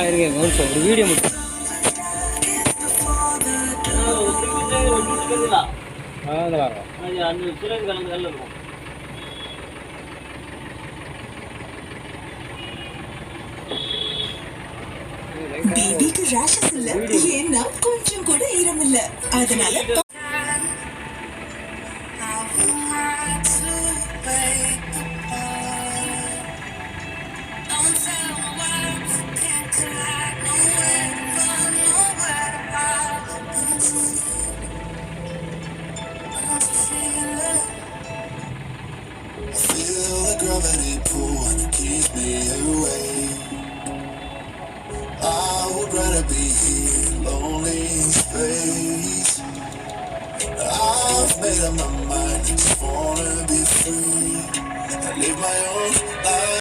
இருங்க ஒரு நிமிஷம் ஒரு வீடியோ மட்டும். பேபிக்கு ரேஷஸ் இல்ல, ஏன்னா கொஞ்சம் கூட ஈரம் இல்ல. அதனால Feel the gravity pull keeps me away. I would rather be here, lonely in space. I've made up my mind, just wanna be free. I live my own life.